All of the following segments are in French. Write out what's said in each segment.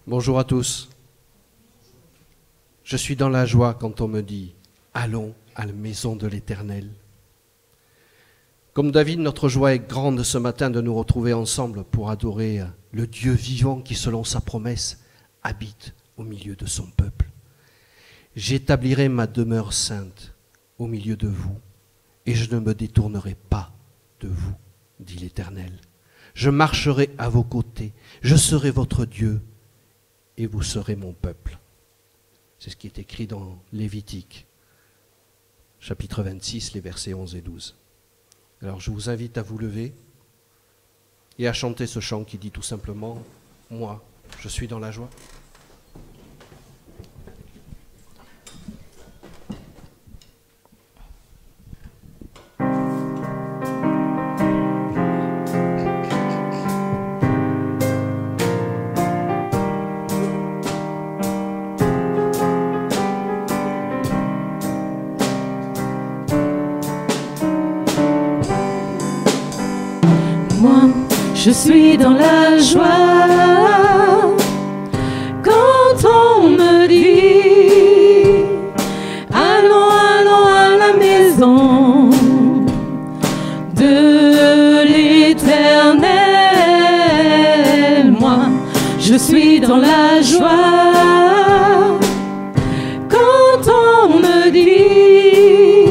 Bonjour à tous. Je suis dans la joie quand on me dit « Allons à la maison de l'Éternel ». Comme David, notre joie est grande ce matin de nous retrouver ensemble pour adorer le Dieu vivant qui, selon sa promesse, habite au milieu de son peuple. « J'établirai ma demeure sainte au milieu de vous, et je ne me détournerai pas de vous, dit l'Éternel. Je marcherai à vos côtés, je serai votre Dieu, et vous serez mon peuple. » C'est ce qui est écrit dans Lévitique, chapitre 26, les versets 11 et 12. Alors je vous invite à vous lever et à chanter ce chant qui dit tout simplement « Moi, je suis dans la joie ». Je suis dans la joie quand on me dit allons, allons à la maison de l'Éternel. Moi, je suis dans la joie quand on me dit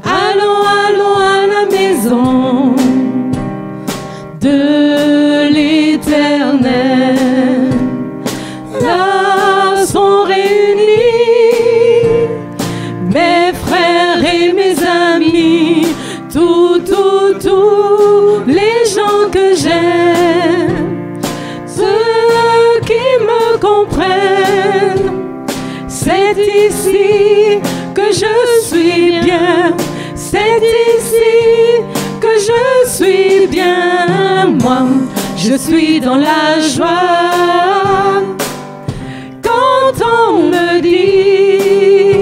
allons, allons à la maison de l'Éternel. Là sont réunis mes frères et mes amis, tous les gens que j'aime, ceux qui me comprennent. C'est ici que je suis bien, c'est ici que je suis bien. Moi, je suis dans la joie quand on me dit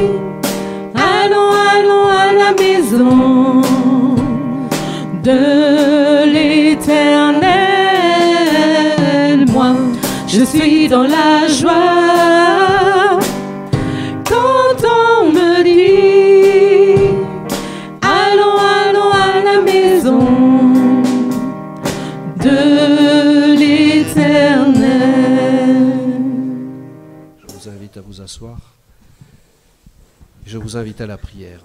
allons, allons à la maison de l'Éternel. Moi, je suis dans la joie quand on me dit allons, allons à la maison de l'Éternel. Je vous invite à vous asseoir. Je vous invite à la prière.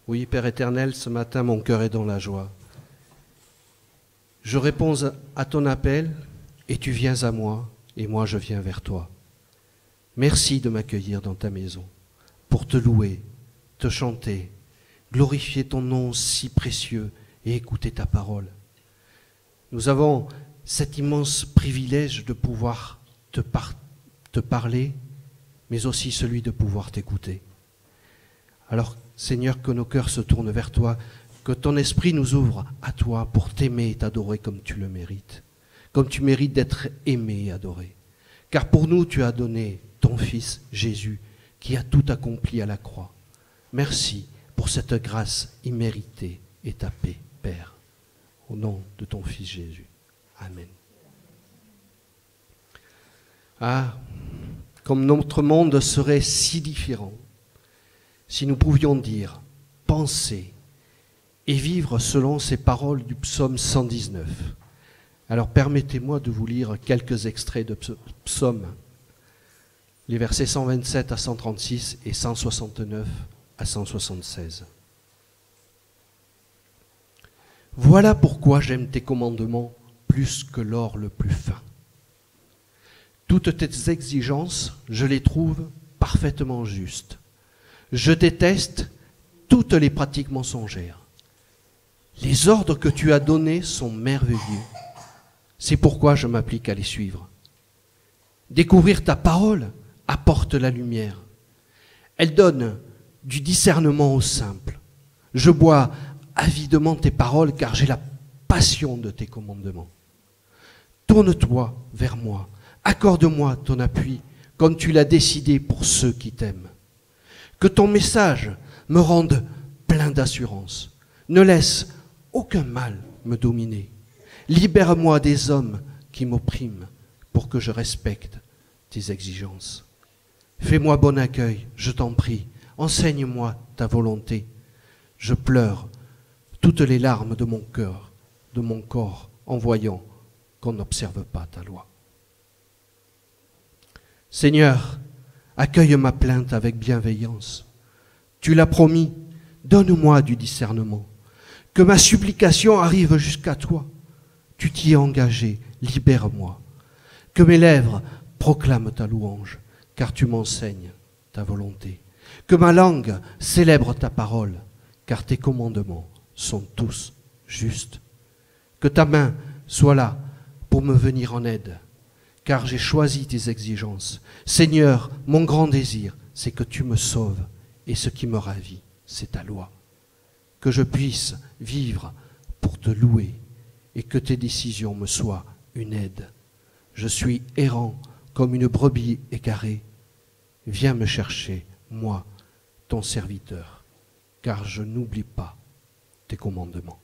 Oui, Père éternel, ce matin, mon cœur est dans la joie. Je réponds à ton appel et tu viens à moi et moi je viens vers toi. Merci de m'accueillir dans ta maison pour te louer, te chanter, glorifier ton nom si précieux et écouter ta parole. Nous avons cet immense privilège de pouvoir te parler, mais aussi celui de pouvoir t'écouter. Alors, Seigneur, que nos cœurs se tournent vers toi, que ton esprit nous ouvre à toi pour t'aimer et t'adorer comme tu le mérites, comme tu mérites d'être aimé et adoré. Car pour nous, tu as donné ton Fils Jésus, qui a tout accompli à la croix. Merci pour cette grâce imméritée et ta paix, Père, au nom de ton Fils Jésus. Amen. Ah, comme notre monde serait si différent si nous pouvions dire, penser et vivre selon ces paroles du psaume 119. Alors permettez-moi de vous lire quelques extraits de psaume, les versets 127 à 136 et 169 à 176. Voilà pourquoi j'aime tes commandements plus que l'or le plus fin. Toutes tes exigences, je les trouve parfaitement justes. Je déteste toutes les pratiques mensongères. Les ordres que tu as donnés sont merveilleux. C'est pourquoi je m'applique à les suivre. Découvrir ta parole apporte la lumière. Elle donne du discernement aux simples. Je bois avidement tes paroles car j'ai la passion de tes commandements. Tourne-toi vers moi, accorde-moi ton appui comme tu l'as décidé pour ceux qui t'aiment. Que ton message me rende plein d'assurance. Ne laisse aucun mal me dominer. Libère-moi des hommes qui m'oppriment pour que je respecte tes exigences. Fais-moi bon accueil, je t'en prie. Enseigne-moi ta volonté. Je pleure toutes les larmes de mon cœur, de mon corps, en voyant qu'on n'observe pas ta loi. Seigneur, accueille ma plainte avec bienveillance. Tu l'as promis, donne-moi du discernement. Que ma supplication arrive jusqu'à toi. Tu t'y es engagé, libère-moi. Que mes lèvres proclament ta louange, car tu m'enseignes ta volonté. Que ma langue célèbre ta parole, car tes commandements sont tous justes. Que ta main soit là pour me venir en aide, car j'ai choisi tes exigences. Seigneur, mon grand désir, c'est que tu me sauves, et ce qui me ravit, c'est ta loi. Que je puisse vivre pour te louer, et que tes décisions me soient une aide. Je suis errant comme une brebis égarée. Viens me chercher, moi, ton serviteur, car je n'oublie pas tes commandements.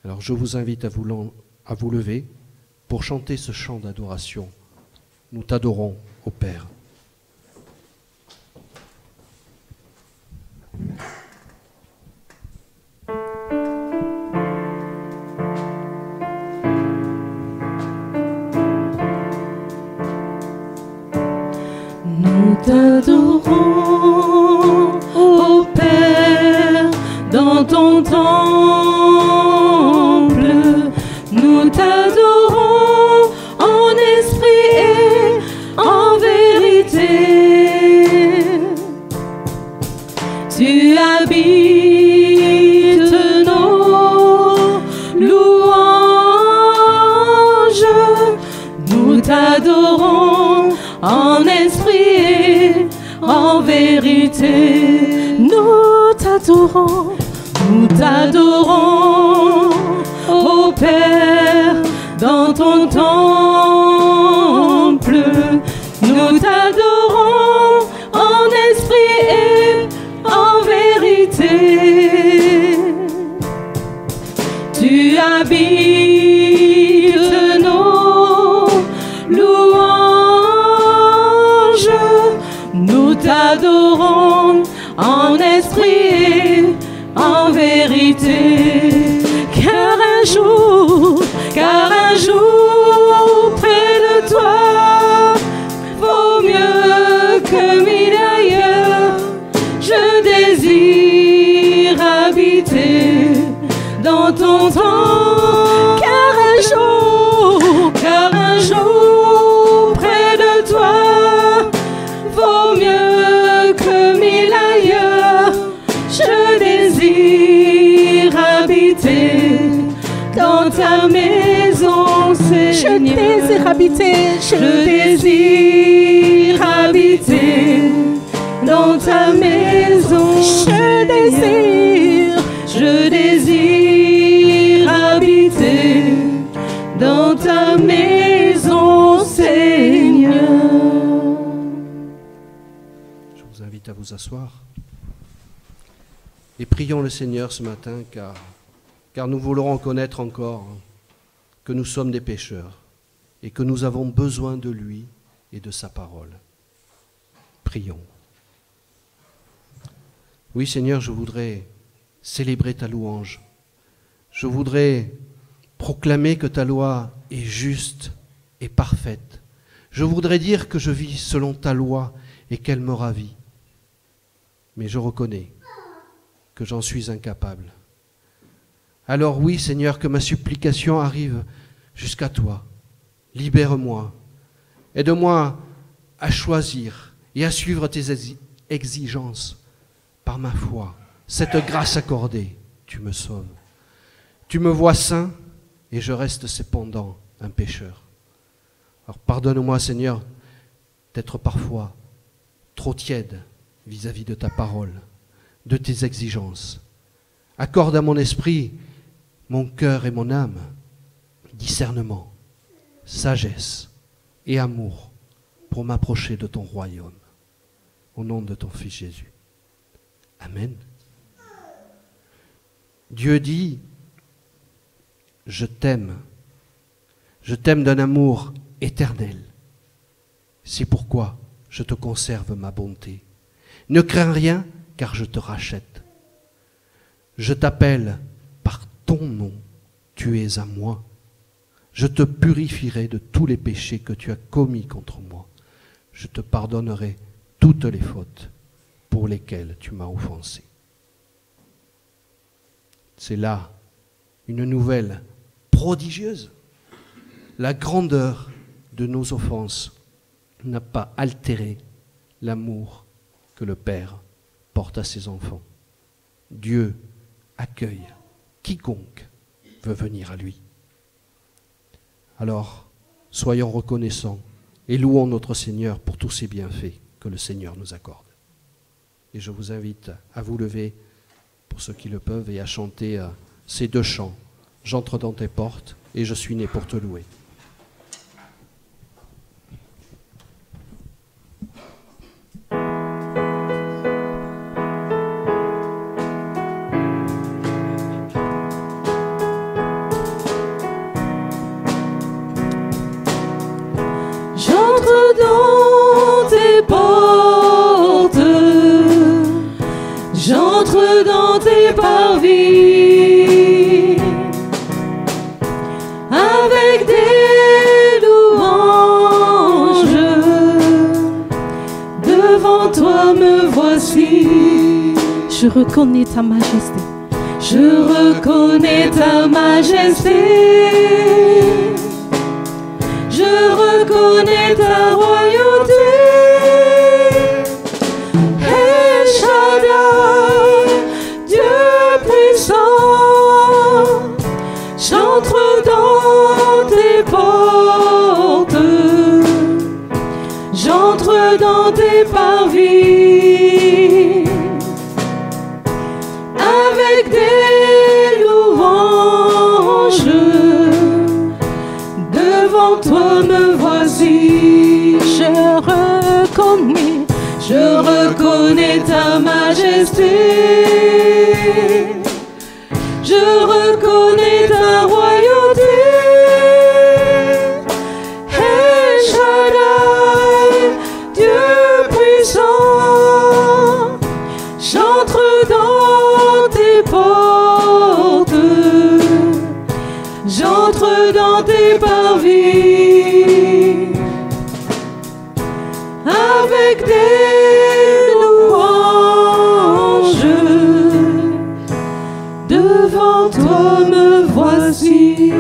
Alors je vous invite à vous lever pour chanter ce chant d'adoration. Nous t'adorons, ô Père. Nous t'adorons, ô Père, dans ton temple. Nous t'adorons en esprit et en vérité. Tu habites nos louanges. Nous t'adorons en esprit et en vérité. Nous t'adorons, ô Père, dans ton temple. Nous t'adorons en esprit et en vérité. Tu habites nos louanges. Nous t'adorons en esprit et en vérité. Car un jour près de toi vaut mieux que mille ailleurs. Je désire habiter dans ton temple. Car un jour près de toi vaut mieux que mille ailleurs. Je désire habiter dans ta maison, Seigneur. Je désire habiter dans ta maison. Je désire habiter dans ta maison, Seigneur. Je vous invite à vous asseoir et prions le Seigneur ce matin, car nous voulons reconnaître encore que nous sommes des pécheurs et que nous avons besoin de lui et de sa parole. Prions. Oui, Seigneur, je voudrais célébrer ta louange. Je voudrais proclamer que ta loi est juste et parfaite. Je voudrais dire que je vis selon ta loi et qu'elle me ravit. Mais je reconnais que j'en suis incapable. Alors oui, Seigneur, que ma supplication arrive jusqu'à toi. Libère-moi. Aide-moi à choisir et à suivre tes exigences par ma foi. Cette grâce accordée, tu me sauves. Tu me vois saint et je reste cependant un pécheur. Alors pardonne-moi, Seigneur, d'être parfois trop tiède vis-à-vis de ta parole, de tes exigences. Accorde à mon esprit, mon cœur et mon âme discernement, sagesse et amour pour m'approcher de ton royaume. Au nom de ton Fils Jésus. Amen. Dieu dit, je t'aime d'un amour éternel. C'est pourquoi je te conserve ma bonté. Ne crains rien, car je te rachète. Je t'appelle par ton nom, tu es à moi. Je te purifierai de tous les péchés que tu as commis contre moi. Je te pardonnerai toutes les fautes pour lesquelles tu m'as offensé. C'est là une nouvelle prodigieuse. La grandeur de nos offenses n'a pas altéré l'amour que le Père porte à ses enfants. Dieu accueille quiconque veut venir à lui. Alors, soyons reconnaissants et louons notre Seigneur pour tous ses bienfaits que le Seigneur nous accorde. Et je vous invite à vous lever, pour ceux qui le peuvent, et à chanter ces deux chants. J'entre dans tes portes et je suis né pour te louer. J'entre dans tes portes, j'entre dans tes parvis, avec des louanges, devant toi me voici. Je reconnais ta majesté, je reconnais ta majesté. Je reconnais ta royauté, El Shaddai, Dieu puissant. J'entre dans tes portes, j'entre dans tes parvis, avec des louanges. Devant toi me voici, je reconnais ta majesté, je reconnais ta royauté, El Shaddai, Dieu puissant. J'entre dans tes portes, j'entre dans tes parvis, avec des louanges. Devant toi me voici.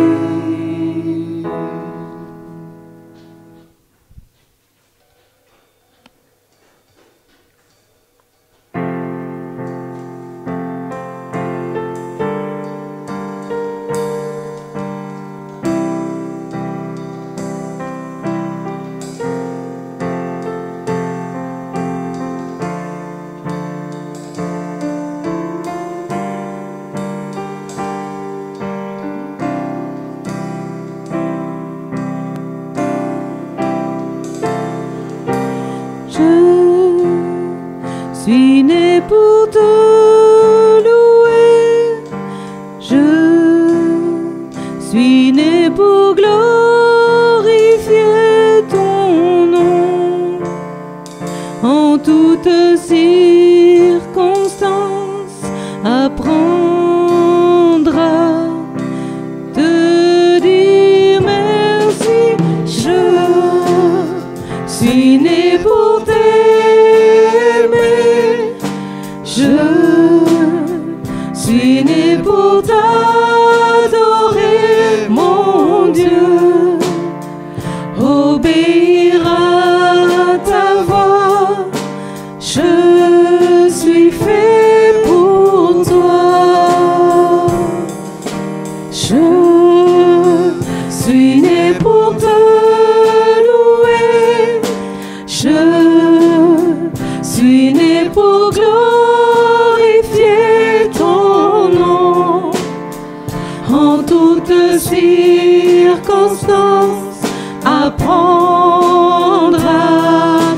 Je suis né pour te louer, je suis né pour glorifier ton nom. En toutes circonstances, apprendre à te dire merci. Je suis né pour t'aimer, je suis né pour t'adorer, mon Dieu, obéir à ta voix. Je suis fait pour toi, je suis né pour te louer, je suis né pour glorifier ton nom. En toutes circonstances, apprendre à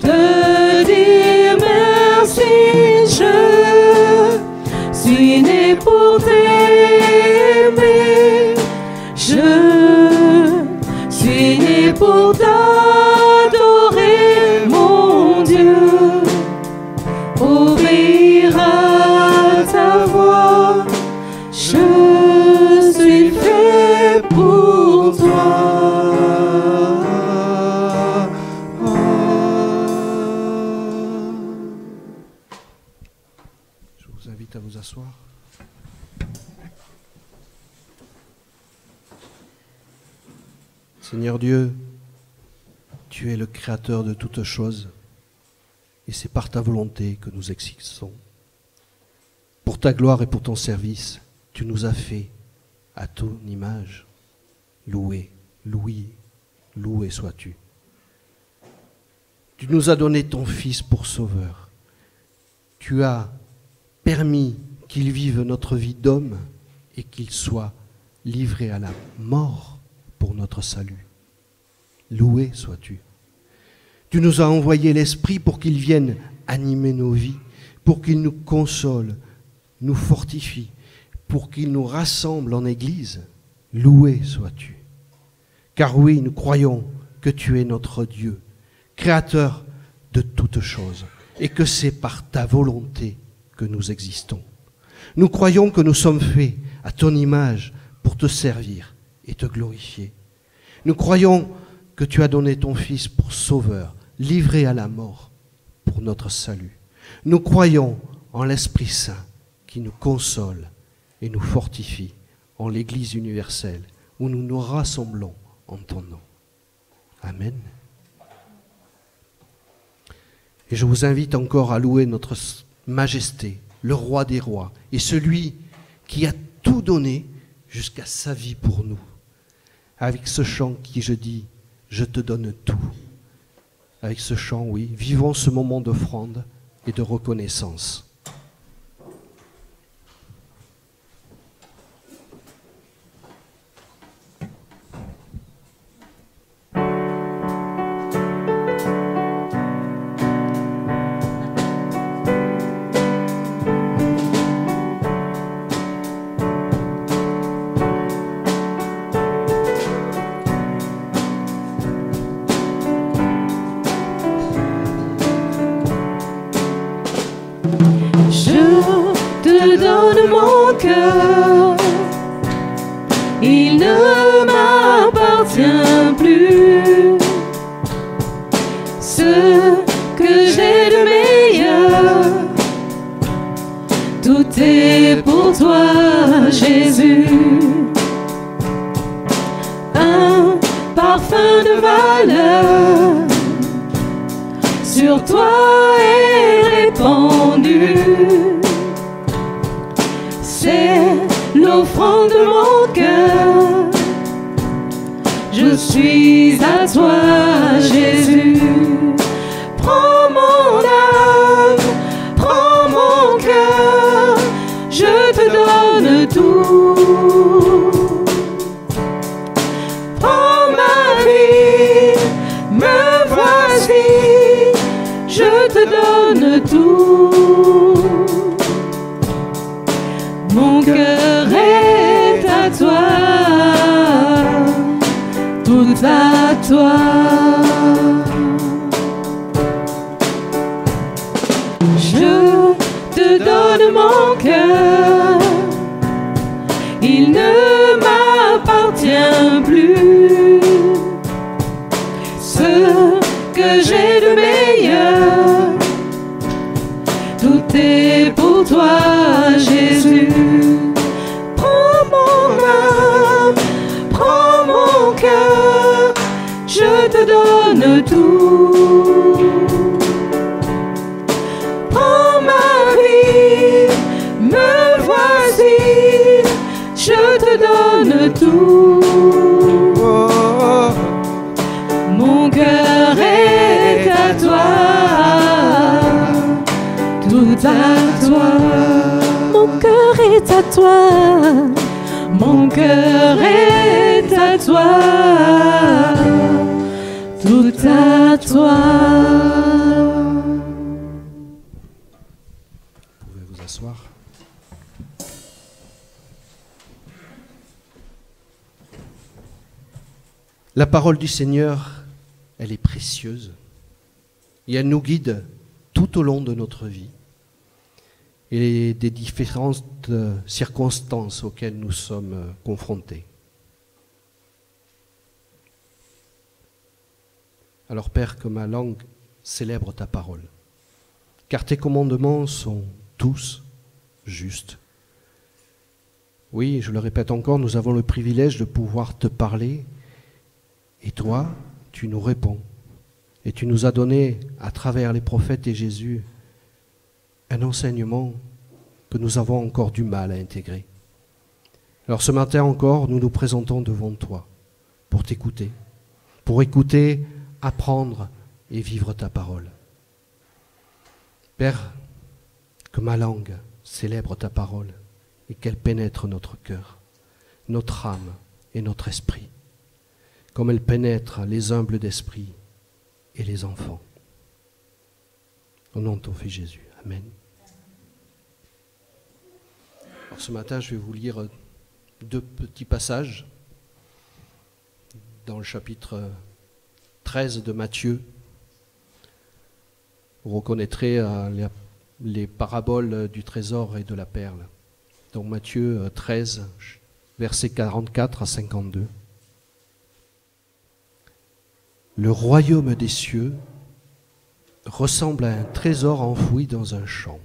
te dire merci. Je suis né pour t'aimer, vous invite à vous asseoir. Seigneur Dieu, tu es le créateur de toutes choses et c'est par ta volonté que nous existons. Pour ta gloire et pour ton service, tu nous as fait à ton image. Loué, loué, loué sois-tu. Tu nous as donné ton Fils pour sauveur. Tu as permis qu'il vive notre vie d'homme et qu'il soit livré à la mort pour notre salut. Loué sois-tu. Tu nous as envoyé l'Esprit pour qu'il vienne animer nos vies, pour qu'il nous console, nous fortifie, pour qu'il nous rassemble en Église. Loué sois-tu. Car oui, nous croyons que tu es notre Dieu, créateur de toutes choses, et que c'est par ta volonté que nous existons. Nous croyons que nous sommes faits à ton image pour te servir et te glorifier. Nous croyons que tu as donné ton Fils pour sauveur, livré à la mort pour notre salut. Nous croyons en l'Esprit Saint qui nous console et nous fortifie en l'Église universelle où nous nous rassemblons en ton nom. Amen. Et je vous invite encore à louer notre majesté, le roi des rois, et celui qui a tout donné jusqu'à sa vie pour nous. Avec ce chant qui, je dis, je te donne tout. Avec ce chant, oui, vivons ce moment d'offrande et de reconnaissance. Il ne m'appartient plus. Ce que j'ai de meilleur, tout est pour toi, Jésus. Un parfum de valeur sur toi est répandu. C'est l'offrande de mon cœur. Je suis à toi, Jésus. Prends mon âme, prends mon cœur, je te donne tout. Prends ma vie, me voici, je te donne tout. Mon cœur est à toi, tout à toi. Je te donne mon cœur, il ne m'appartient plus. Ce que j'ai de meilleur, tout est pour toi, Jésus. Prends mon âme, prends mon cœur, je te donne tout. Prends ma vie, me voici, je te donne tout. Mon cœur est à toi, tout à toi. Mon cœur est à toi, mon cœur est à toi, tout à toi. Vous pouvez vous asseoir. La parole du Seigneur, elle est précieuse et elle nous guide tout au long de notre vie et des différentes circonstances auxquelles nous sommes confrontés. Alors Père, que ma langue célèbre ta parole, car tes commandements sont tous juste. Oui, je le répète encore, nous avons le privilège de pouvoir te parler et toi, tu nous réponds. Et tu nous as donné, à travers les prophètes et Jésus, un enseignement que nous avons encore du mal à intégrer. Alors ce matin encore, nous nous présentons devant toi pour t'écouter, pour écouter, apprendre et vivre ta parole. Père, que ma langue célèbre ta parole et qu'elle pénètre notre cœur, notre âme et notre esprit, comme elle pénètre les humbles d'esprit et les enfants. Au nom de ton Fils Jésus. Amen. Alors ce matin, je vais vous lire 2 petits passages dans le chapitre 13 de Matthieu. Vous reconnaîtrez les paraboles du trésor et de la perle. Donc Matthieu 13, versets 44 à 52. Le royaume des cieux ressemble à un trésor enfoui dans un champ.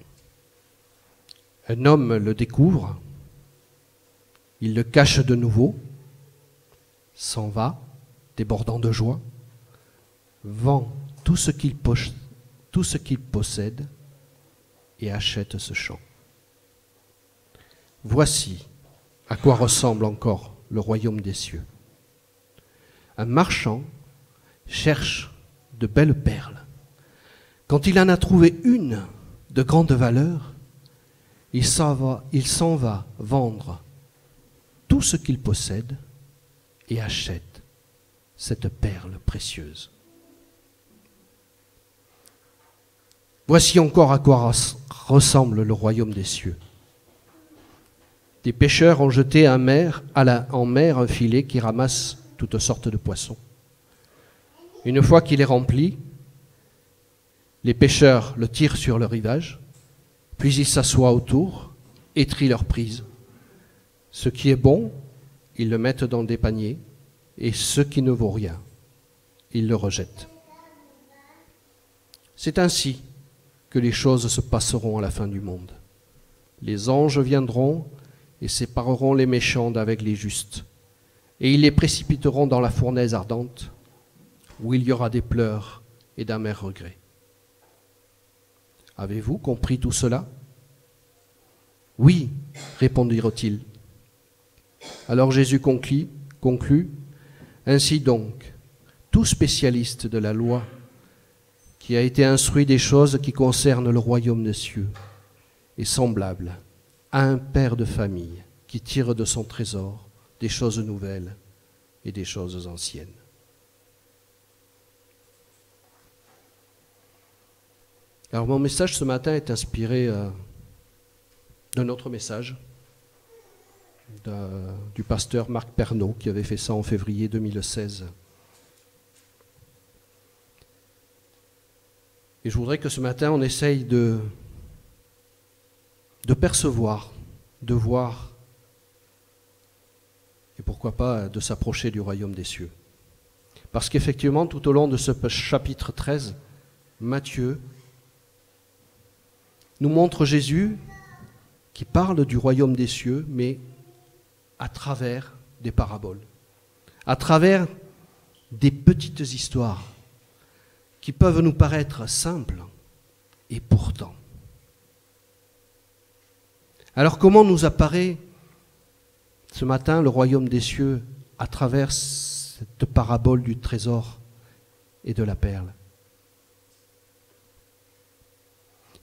Un homme le découvre, il le cache de nouveau, s'en va, débordant de joie, vend tout ce qu'il possède et achète ce champ. Voici à quoi ressemble encore le royaume des cieux. Un marchand cherche de belles perles. Quand il en a trouvé une de grande valeur, il s'en va vendre tout ce qu'il possède et achète cette perle précieuse. Voici encore à quoi ressemble le royaume des cieux. Des pêcheurs ont jeté en mer un filet qui ramasse toutes sortes de poissons. Une fois qu'il est rempli, les pêcheurs le tirent sur le rivage, puis ils s'assoient autour et trient leur prise. Ce qui est bon, ils le mettent dans des paniers, et ce qui ne vaut rien, ils le rejettent. C'est ainsi que les choses se passeront à la fin du monde. Les anges viendront et sépareront les méchants d'avec les justes, et ils les précipiteront dans la fournaise ardente, où il y aura des pleurs et d'amers regrets. Avez-vous compris tout cela? Oui, répondirent-ils. Alors Jésus conclut, ainsi donc, tout spécialiste de la loi qui a été instruit des choses qui concernent le royaume des cieux est semblable à un père de famille qui tire de son trésor des choses nouvelles et des choses anciennes. Alors mon message ce matin est inspiré d'un autre message du pasteur Marc Pernaut qui avait fait ça en février 2016. Et je voudrais que ce matin on essaye de percevoir, de voir et pourquoi pas de s'approcher du royaume des cieux. Parce qu'effectivement tout au long de ce chapitre 13, Matthieu nous montre Jésus qui parle du royaume des cieux, mais à travers des paraboles, à travers des petites histoires qui peuvent nous paraître simples et pourtant. Alors comment nous apparaît ce matin le royaume des cieux à travers cette parabole du trésor et de la perle?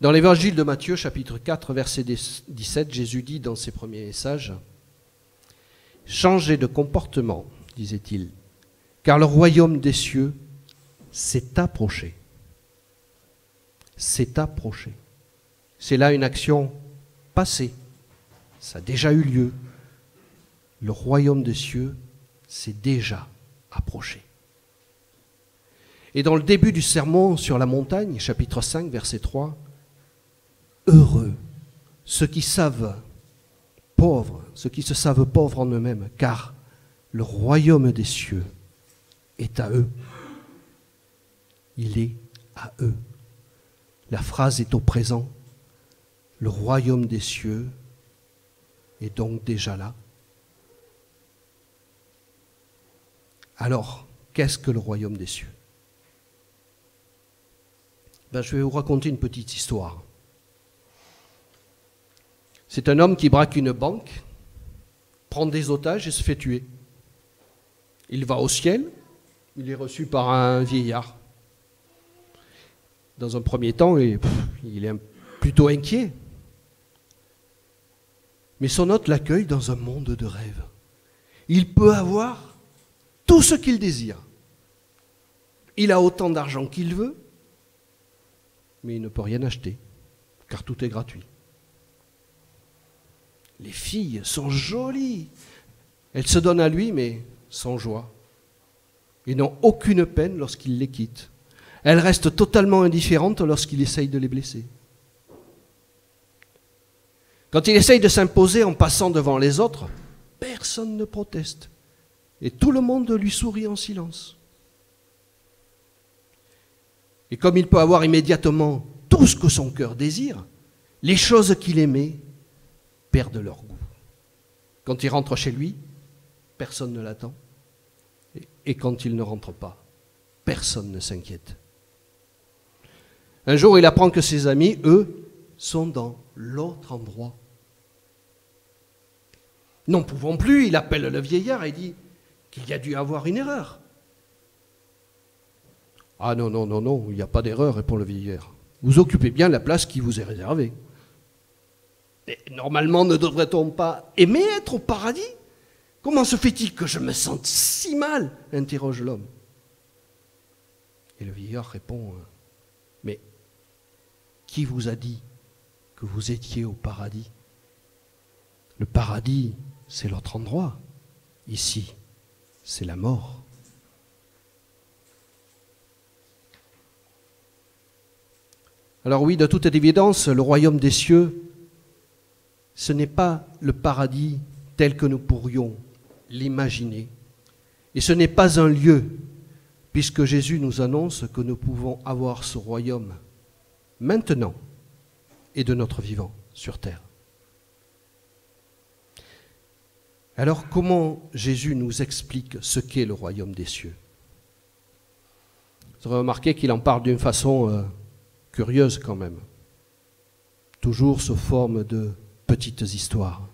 Dans l'évangile de Matthieu, chapitre 4, verset 17, Jésus dit dans ses premiers messages, « Changez de comportement, disait-il, car le royaume des cieux s'est approché. » S'est approché. C'est là une action passée. Ça a déjà eu lieu. Le royaume des cieux s'est déjà approché. Et dans le début du sermon sur la montagne, chapitre 5, verset 3, heureux ceux qui se savent pauvres en eux-mêmes, car le royaume des cieux est à eux. Il est à eux. La phrase est au présent. le royaume des cieux est donc déjà là. Alors, qu'est-ce que le royaume des cieux? Je vais vous raconter une petite histoire. C'est un homme qui braque une banque, prend des otages et se fait tuer. Il va au ciel, il est reçu par un vieillard. Dans un premier temps, il est plutôt inquiet. Mais son hôte l'accueille dans un monde de rêve. Il peut avoir tout ce qu'il désire. Il a autant d'argent qu'il veut, mais il ne peut rien acheter, car tout est gratuit. Les filles sont jolies. Elles se donnent à lui, mais sans joie. Ils n'ont aucune peine lorsqu'il les quitte. Elles restent totalement indifférentes lorsqu'il essaye de les blesser. Quand il essaye de s'imposer en passant devant les autres, personne ne proteste. Et tout le monde lui sourit en silence. Et comme il peut avoir immédiatement tout ce que son cœur désire, les choses qu'il aimait perdent leur goût. Quand il rentre chez lui, personne ne l'attend. Et quand il ne rentre pas, personne ne s'inquiète. Un jour, il apprend que ses amis, eux, sont dans l'autre endroit. N'en pouvant plus, il appelle le vieillard et dit qu'il y a dû avoir une erreur. « Ah non, il n'y a pas d'erreur, répond le vieillard. Vous occupez bien la place qui vous est réservée. Et normalement, ne devrait-on pas aimer être au paradis? Comment se fait-il que je me sente si mal ?» interroge l'homme. Et le vieillard répond, « Mais qui vous a dit que vous étiez au paradis? Le paradis, c'est l'autre endroit. Ici, c'est la mort. » Alors oui, de toute évidence, le royaume des cieux, ce n'est pas le paradis tel que nous pourrions l'imaginer. Et ce n'est pas un lieu, puisque Jésus nous annonce que nous pouvons avoir ce royaume maintenant et de notre vivant sur terre. Alors comment Jésus nous explique ce qu'est le royaume des cieux? Vous aurez remarqué qu'il en parle d'une façon curieuse quand même, toujours sous forme de petites histoires.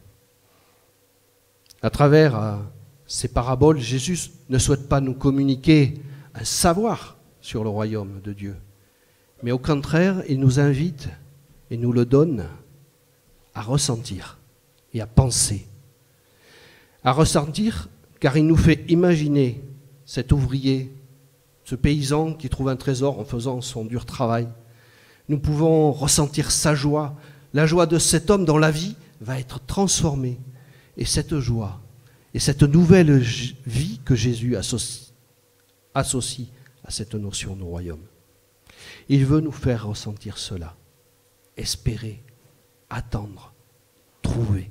À travers ces paraboles, Jésus ne souhaite pas nous communiquer un savoir sur le royaume de Dieu, mais au contraire, il nous invite et nous le donne à ressentir et à penser. À ressentir, car il nous fait imaginer cet ouvrier, ce paysan qui trouve un trésor en faisant son dur travail. Nous pouvons ressentir sa joie, la joie de cet homme dont la vie va être transformée. Et cette joie, et cette nouvelle vie que Jésus associe à cette notion de royaume. Il veut nous faire ressentir cela, espérer, attendre, trouver.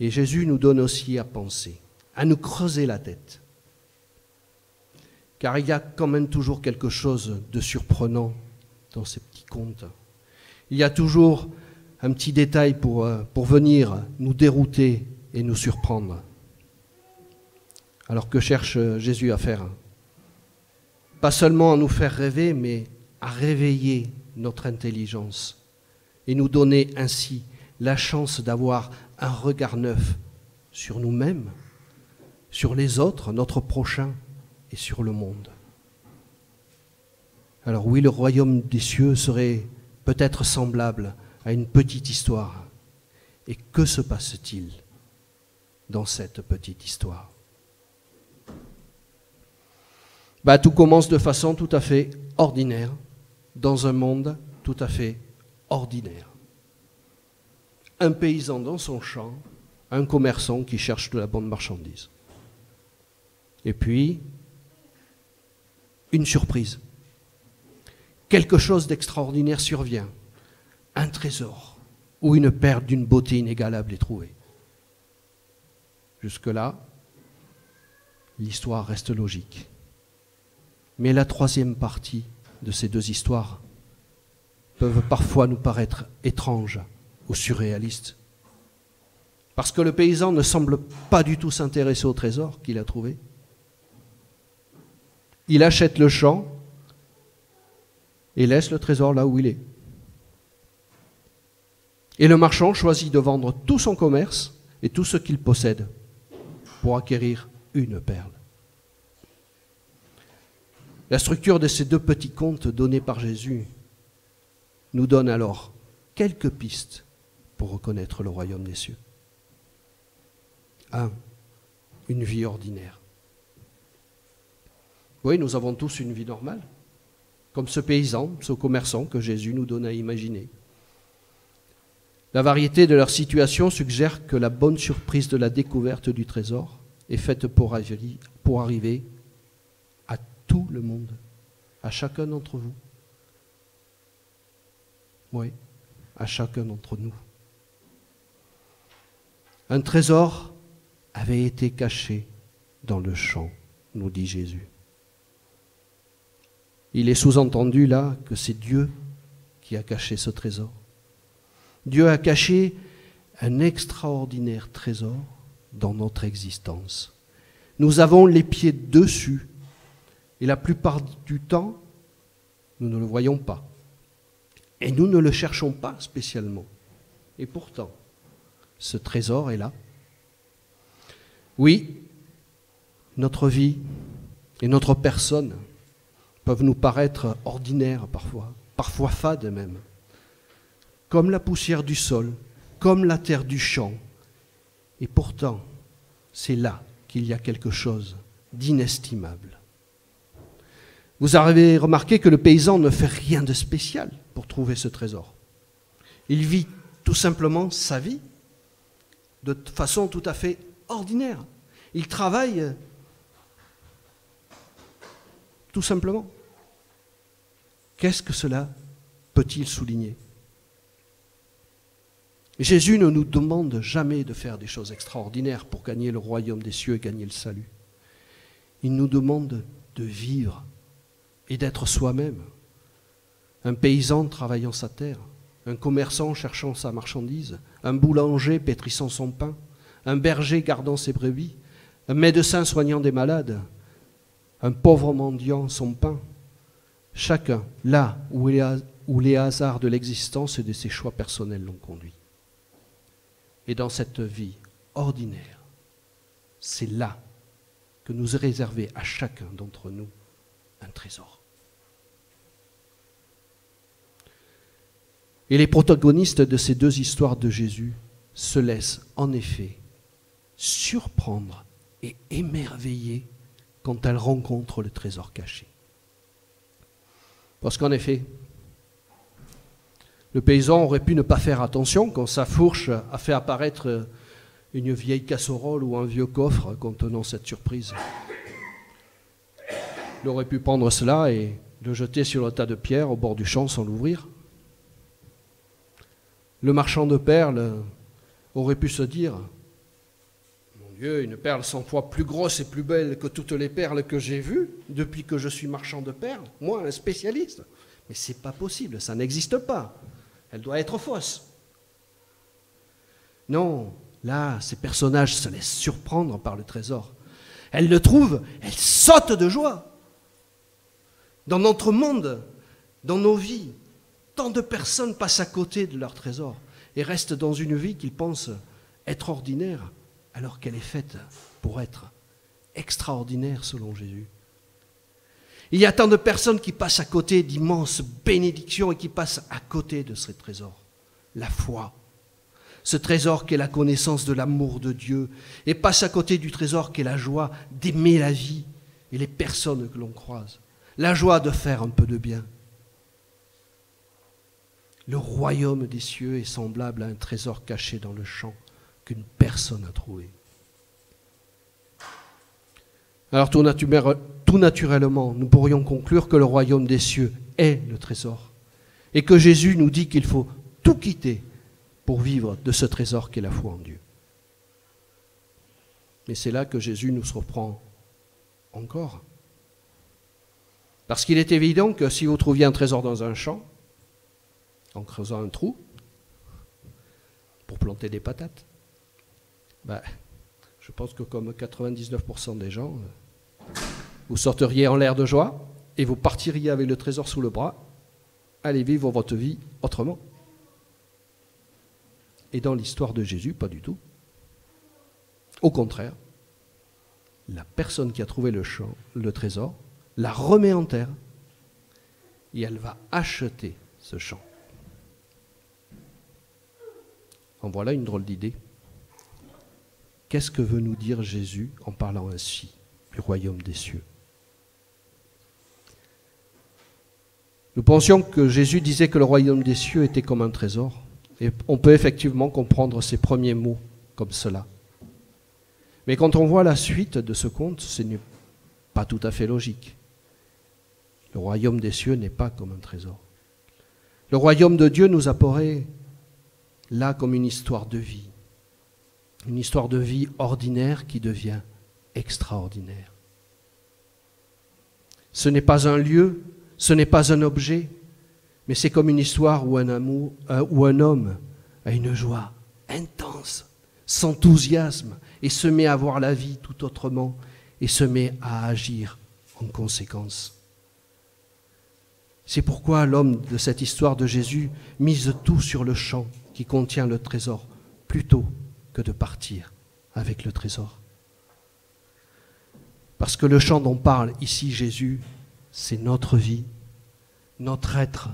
Et Jésus nous donne aussi à penser, à nous creuser la tête. Car il y a quand même toujours quelque chose de surprenant dans ces petits contes. Il y a toujours un petit détail pour venir nous dérouter et nous surprendre. Alors que cherche Jésus à faire? Pas seulement à nous faire rêver, mais à réveiller notre intelligence et nous donner ainsi la chance d'avoir un regard neuf sur nous-mêmes, sur les autres, notre prochain et sur le monde. Alors oui, le royaume des cieux serait peut-être semblable à une petite histoire. Et que se passe-t-il dans cette petite histoire? Tout commence de façon tout à fait ordinaire, dans un monde tout à fait ordinaire. Un paysan dans son champ, un commerçant qui cherche de la bonne marchandise. Et puis, une surprise. Quelque chose d'extraordinaire survient. Un trésor ou une perle d'une beauté inégalable est trouvée. Jusque-là, l'histoire reste logique. Mais la troisième partie de ces deux histoires peuvent parfois nous paraître étranges ou surréalistes. Parce que le paysan ne semble pas du tout s'intéresser au trésor qu'il a trouvé. Il achète le champ et laisse le trésor là où il est. Et le marchand choisit de vendre tout son commerce et tout ce qu'il possède pour acquérir une perle. La structure de ces deux petits contes donnés par Jésus nous donne alors quelques pistes pour reconnaître le royaume des cieux. 1. Une vie ordinaire. Oui, nous avons tous une vie normale, comme ce paysan, ce commerçant que Jésus nous donne à imaginer. La variété de leur situation suggère que la bonne surprise de la découverte du trésor est faite pour arriver à tout le monde, à chacun d'entre vous. Oui, à chacun d'entre nous. Un trésor avait été caché dans le champ, nous dit Jésus. Il est sous-entendu là que c'est Dieu qui a caché ce trésor. Dieu a caché un extraordinaire trésor dans notre existence. Nous avons les pieds dessus et la plupart du temps, nous ne le voyons pas. Et nous ne le cherchons pas spécialement. Et pourtant, ce trésor est là. Oui, notre vie et notre personne peuvent nous paraître ordinaires parfois fades même, comme la poussière du sol, comme la terre du champ. Et pourtant, c'est là qu'il y a quelque chose d'inestimable. Vous avez remarqué que le paysan ne fait rien de spécial pour trouver ce trésor. Il vit tout simplement sa vie de façon tout à fait ordinaire. Il travaille tout simplement. Qu'est-ce que cela peut-il souligner? Jésus ne nous demande jamais de faire des choses extraordinaires pour gagner le royaume des cieux et gagner le salut. Il nous demande de vivre et d'être soi-même. Un paysan travaillant sa terre, un commerçant cherchant sa marchandise, un boulanger pétrissant son pain, un berger gardant ses brebis, un médecin soignant des malades, un pauvre mendiant son pain. Chacun, là où les hasards de l'existence et de ses choix personnels l'ont conduit. Et dans cette vie ordinaire, c'est là que nous est réservé à chacun d'entre nous un trésor. Et les protagonistes de ces deux histoires de Jésus se laissent en effet surprendre et émerveiller quand elles rencontrent le trésor caché. Parce qu'en effet, le paysan aurait pu ne pas faire attention quand sa fourche a fait apparaître une vieille casserole ou un vieux coffre contenant cette surprise. Il aurait pu prendre cela et le jeter sur le tas de pierres au bord du champ sans l'ouvrir. Le marchand de perles aurait pu se dire « Mon Dieu, une perle 100 fois plus grosse et plus belle que toutes les perles que j'ai vues depuis que je suis marchand de perles, moi, un spécialiste. Mais ce n'est pas possible, ça n'existe pas. Elle doit être fausse. » Non, là, ces personnages se laissent surprendre par le trésor. Elles le trouvent, elles sautent de joie. Dans notre monde, dans nos vies, tant de personnes passent à côté de leur trésor et restent dans une vie qu'ils pensent être ordinaire, alors qu'elle est faite pour être extraordinaire selon Jésus. Il y a tant de personnes qui passent à côté d'immenses bénédictions et qui passent à côté de ce trésor, la foi. Ce trésor qui est la connaissance de l'amour de Dieu et passe à côté du trésor qui est la joie d'aimer la vie et les personnes que l'on croise, la joie de faire un peu de bien. Le royaume des cieux est semblable à un trésor caché dans le champ qu'une personne a trouvé. Alors tout naturellement, nous pourrions conclure que le royaume des cieux est le trésor et que Jésus nous dit qu'il faut tout quitter pour vivre de ce trésor qu'est la foi en Dieu. Mais c'est là que Jésus nous surprend encore. Parce qu'il est évident que si vous trouviez un trésor dans un champ, En creusant un trou pour planter des patates. Je pense que comme 99% des gens, vous sorteriez en l'air de joie et vous partiriez avec le trésor sous le bras. Allez vivre votre vie autrement. Et dans l'histoire de Jésus, pas du tout. Au contraire, la personne qui a trouvé le trésor la remet en terre et elle va acheter ce champ. En voilà une drôle d'idée. Qu'est-ce que veut nous dire Jésus en parlant ainsi du royaume des cieux? Nous pensions que Jésus disait que le royaume des cieux était comme un trésor. Et on peut effectivement comprendre ces premiers mots comme cela. Mais quand on voit la suite de ce conte, ce n'est pas tout à fait logique. Le royaume des cieux n'est pas comme un trésor. Le royaume de Dieu nous apparaît là comme une histoire de vie. Une histoire de vie ordinaire qui devient extraordinaire. Ce n'est pas un lieu, ce n'est pas un objet, mais c'est comme une histoire où un homme a une joie intense, s'enthousiasme et se met à voir la vie tout autrement et se met à agir en conséquence. C'est pourquoi l'homme de cette histoire de Jésus mise tout sur le champ qui contient le trésor, plutôt que de partir avec le trésor. Parce que le champ dont parle ici Jésus, c'est notre vie, notre être,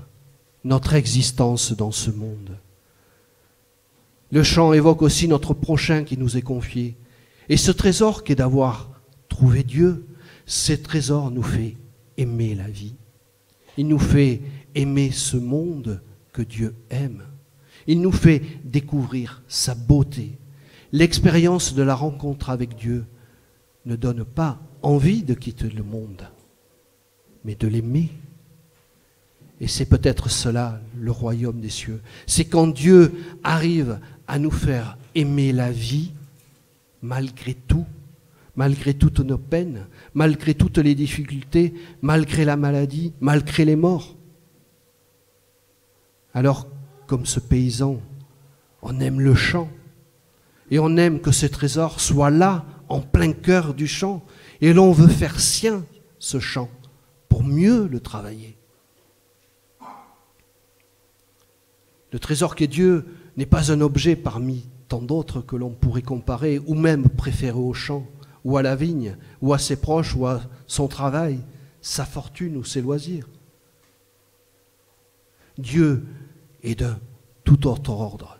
notre existence dans ce monde. Le champ évoque aussi notre prochain qui nous est confié. Et ce trésor qu'est d'avoir trouvé Dieu, ce trésor nous fait aimer la vie. Il nous fait aimer ce monde que Dieu aime. Il nous fait découvrir sa beauté. L'expérience de la rencontre avec Dieu ne donne pas envie de quitter le monde, mais de l'aimer. Et c'est peut-être cela, le royaume des cieux. C'est quand Dieu arrive à nous faire aimer la vie, malgré tout, malgré toutes nos peines, malgré toutes les difficultés, malgré la maladie, malgré les morts. Alors, comme ce paysan, on aime le champ, et on aime que ce trésor soit là, en plein cœur du champ, et l'on veut faire sien ce champ, pour mieux le travailler. Le trésor qu'est Dieu n'est pas un objet parmi tant d'autres que l'on pourrait comparer ou même préférer au champ, ou à la vigne, ou à ses proches, ou à son travail, sa fortune ou ses loisirs. Dieu est d'un tout autre ordre.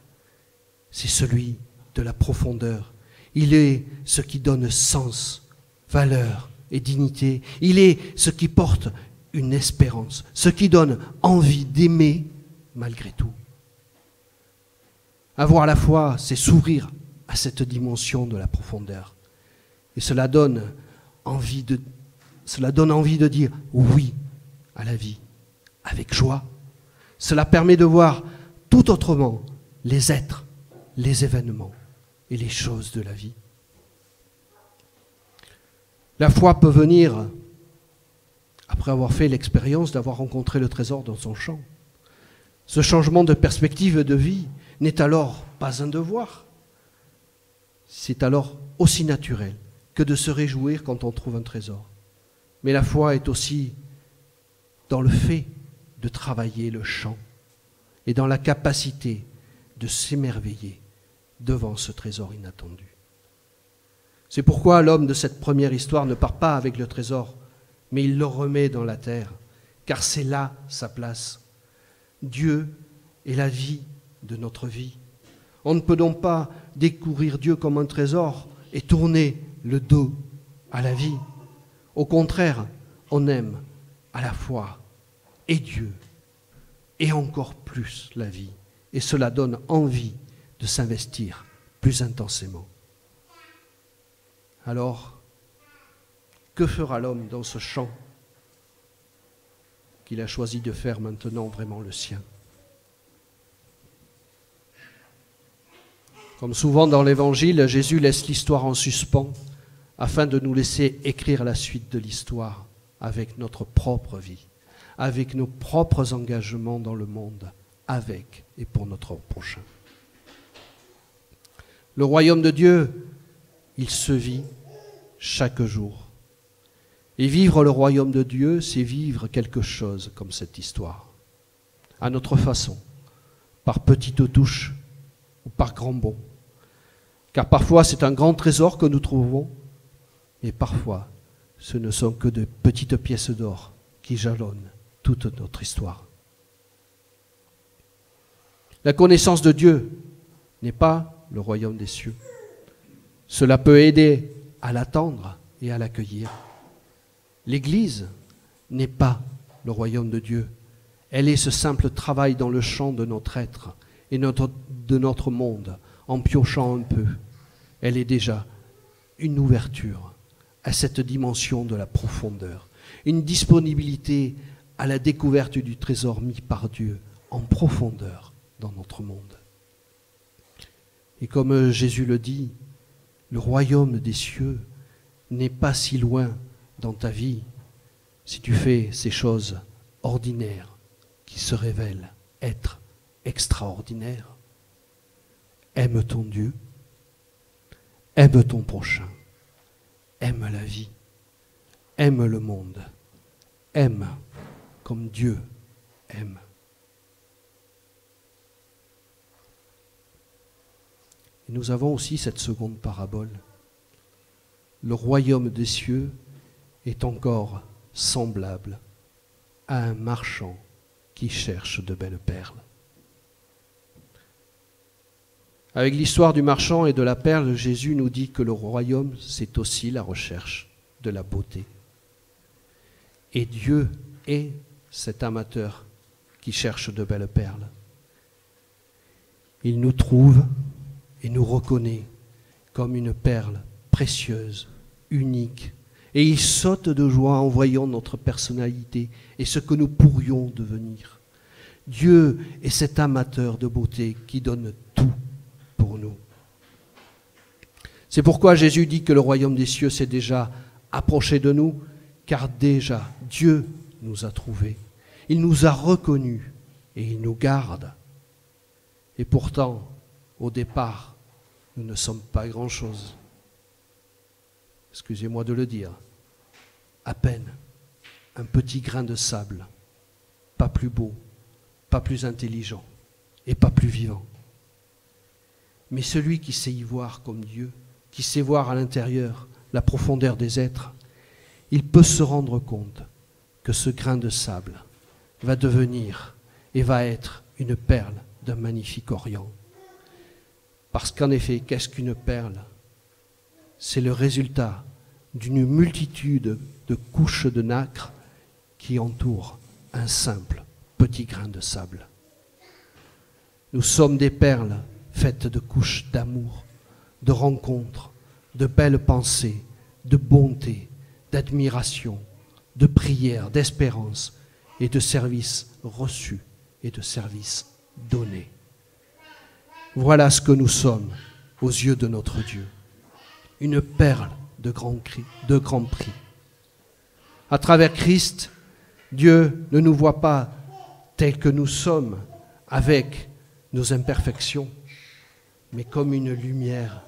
C'est celui de la profondeur. Il est ce qui donne sens, valeur et dignité. Il est ce qui porte une espérance, ce qui donne envie d'aimer malgré tout. Avoir la foi, c'est s'ouvrir à cette dimension de la profondeur. Et cela donne envie de dire oui à la vie, avec joie. Cela permet de voir tout autrement les êtres, les événements et les choses de la vie. La foi peut venir après avoir fait l'expérience d'avoir rencontré le trésor dans son champ. Ce changement de perspective de vie n'est alors pas un devoir. C'est alors aussi naturel que de se réjouir quand on trouve un trésor. Mais la foi est aussi dans le fait de travailler le champ et dans la capacité de s'émerveiller devant ce trésor inattendu. C'est pourquoi l'homme de cette première histoire ne part pas avec le trésor, mais il le remet dans la terre, car c'est là sa place. Dieu est la vie de notre vie. On ne peut donc pas découvrir Dieu comme un trésor et tourner le dos à la vie. Au contraire, on aime à la fois et Dieu et encore plus la vie. Et cela donne envie de s'investir plus intensément. Alors, que fera l'homme dans ce champ qu'il a choisi de faire maintenant vraiment le sien? Comme souvent dans l'Évangile, Jésus laisse l'histoire en suspens afin de nous laisser écrire la suite de l'histoire avec notre propre vie, avec nos propres engagements dans le monde avec et pour notre prochain. Le royaume de Dieu, il se vit chaque jour. Et vivre le royaume de Dieu, c'est vivre quelque chose comme cette histoire, à notre façon, par petites touches ou par grands bonds. Car parfois c'est un grand trésor que nous trouvons, et parfois ce ne sont que de petites pièces d'or qui jalonnent toute notre histoire. La connaissance de Dieu n'est pas le royaume des cieux. Cela peut aider à l'attendre et à l'accueillir. L'Église n'est pas le royaume de Dieu. Elle est ce simple travail dans le champ de notre être et de notre monde, en piochant un peu. Elle est déjà une ouverture à cette dimension de la profondeur, une disponibilité à la découverte du trésor mis par Dieu en profondeur dans notre monde. Et comme Jésus le dit, le royaume des cieux n'est pas si loin dans ta vie si tu fais ces choses ordinaires qui se révèlent être extraordinaires. Aime ton Dieu, aime ton prochain, aime la vie, aime le monde, aime comme Dieu aime. Et nous avons aussi cette seconde parabole. Le royaume des cieux est encore semblable à un marchand qui cherche de belles perles. Avec l'histoire du marchand et de la perle, Jésus nous dit que le royaume, c'est aussi la recherche de la beauté. Et Dieu est cet amateur qui cherche de belles perles. Il nous trouve et nous reconnaît comme une perle précieuse, unique. Et il saute de joie en voyant notre personnalité et ce que nous pourrions devenir. Dieu est cet amateur de beauté qui donne tout pour nous. C'est pourquoi Jésus dit que le royaume des cieux s'est déjà approché de nous, car déjà Dieu nous a trouvés. Il nous a reconnus et il nous garde. Et pourtant, au départ, nous ne sommes pas grand-chose. Excusez-moi de le dire. À peine un petit grain de sable, pas plus beau, pas plus intelligent et pas plus vivant. Mais celui qui sait y voir comme Dieu, qui sait voir à l'intérieur la profondeur des êtres, il peut se rendre compte que ce grain de sable va devenir et va être une perle d'un magnifique orient. Parce qu'en effet, qu'est-ce qu'une perle? C'est le résultat d'une multitude de couches de nacre qui entourent un simple petit grain de sable. Nous sommes des perles faites de couches d'amour, de rencontres, de belles pensées, de bonté, d'admiration, de prière, d'espérance et de services reçus et de services donnés. Voilà ce que nous sommes aux yeux de notre Dieu. Une perle de grand prix. À travers Christ, Dieu ne nous voit pas tels que nous sommes, avec nos imperfections, mais comme une lumière,